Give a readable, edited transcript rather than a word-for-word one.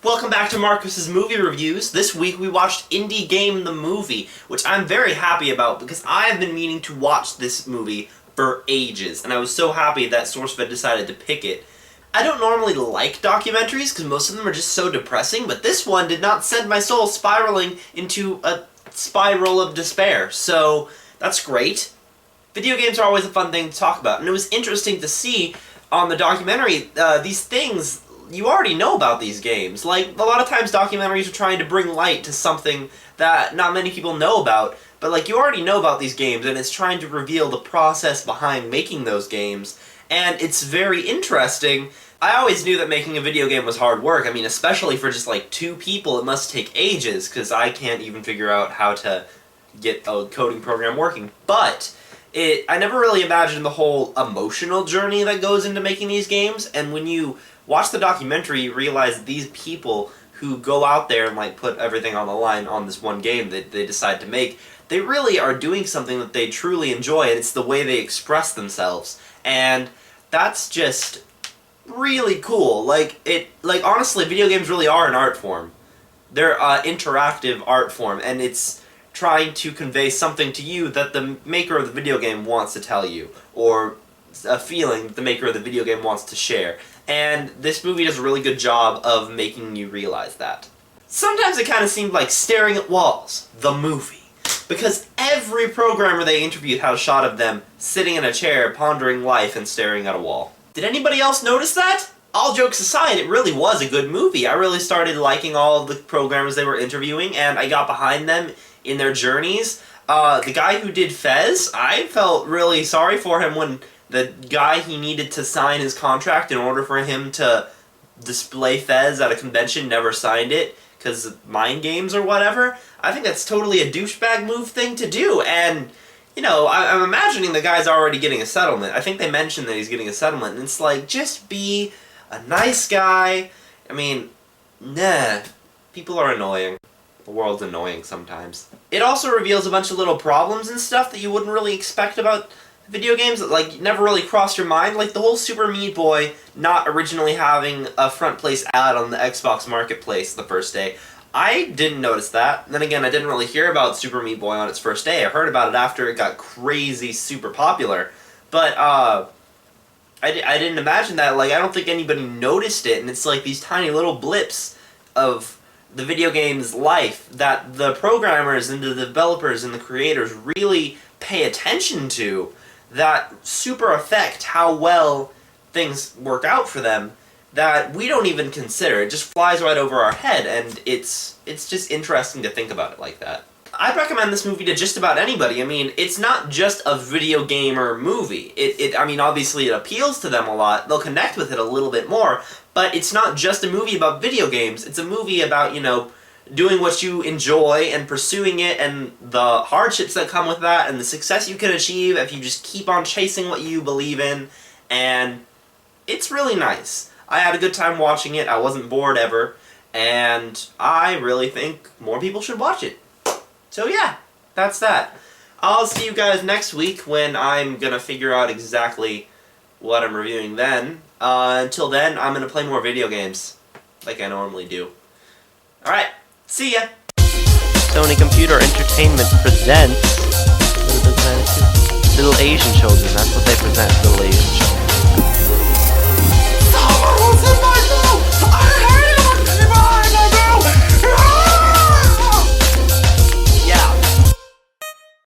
Welcome back to Marcus's Movie Reviews. This week we watched Indie Game the Movie, which I'm very happy about because I have been meaning to watch this movie for ages, and I was so happy that SourceFed decided to pick it. I don't normally like documentaries because most of them are just so depressing, but this one did not send my soul spiraling into a spiral of despair, so that's great. Video games are always a fun thing to talk about, and it was interesting to see on the documentary these things. You already know about these games. Like, a lot of times documentaries are trying to bring light to something that not many people know about, but like, you already know about these games, and it's trying to reveal the process behind making those games, and it's very interesting. I always knew that making a video game was hard work. I mean, especially for just like 2 people, it must take ages, because I can't even figure out how to get a coding program working. But I never really imagined the whole emotional journey that goes into making these games, and when you watch the documentary, you realize these people who go out there and like put everything on the line on this one game that they decide to make, they really are doing something that they truly enjoy, and it's the way they express themselves. And that's just really cool. Like honestly, video games really are an art form. They're an interactive art form, and it's trying to convey something to you that the maker of the video game wants to tell you, or a feeling that the maker of the video game wants to share. And this movie does a really good job of making you realize that. Sometimes it kind of seemed like Staring at Walls, the movie. Because every programmer they interviewed had a shot of them sitting in a chair, pondering life and staring at a wall. Did anybody else notice that? All jokes aside, it really was a good movie. I really started liking all of the programmers they were interviewing, and I got behind them in their journeys. The guy who did Fez, I felt really sorry for him when the guy he needed to sign his contract in order for him to display Fez at a convention never signed it because of mind games or whatever. I think that's totally a douchebag move thing to do, and, you know, I'm imagining the guy's already getting a settlement. I think they mentioned that he's getting a settlement, and it's like, just be a nice guy. I mean, nah. People are annoying. The world's annoying sometimes. It also reveals a bunch of little problems and stuff that you wouldn't really expect about video games that, like, never really crossed your mind. Like the whole Super Meat Boy not originally having a front place ad on the Xbox Marketplace the first day. I didn't notice that. Then again, I didn't really hear about Super Meat Boy on its first day. I heard about it after it got crazy super popular. But, I didn't imagine that. Like, I don't think anybody noticed it, and it's like these tiny little blips of the video game's life that the programmers and the developers and the creators really pay attention to, that super affect how well things work out for them, that we don't even consider. It just flies right over our head, and it's just interesting to think about it like that. I'd recommend this movie to just about anybody. I mean, it's not just a video gamer movie. I mean, obviously it appeals to them a lot. They'll connect with it a little bit more, but it's not just a movie about video games. It's a movie about, you know, doing what you enjoy and pursuing it, and the hardships that come with that, and the success you can achieve if you just keep on chasing what you believe in, and it's really nice. I had a good time watching it. I wasn't bored ever, and I really think more people should watch it. So yeah, that's that. I'll see you guys next week when I'm gonna figure out exactly what I'm reviewing then. Until then, I'm gonna play more video games, like I normally do. Alright, see ya! Sony Computer Entertainment presents Little Asian Children. That's what they present, Little Asian Children.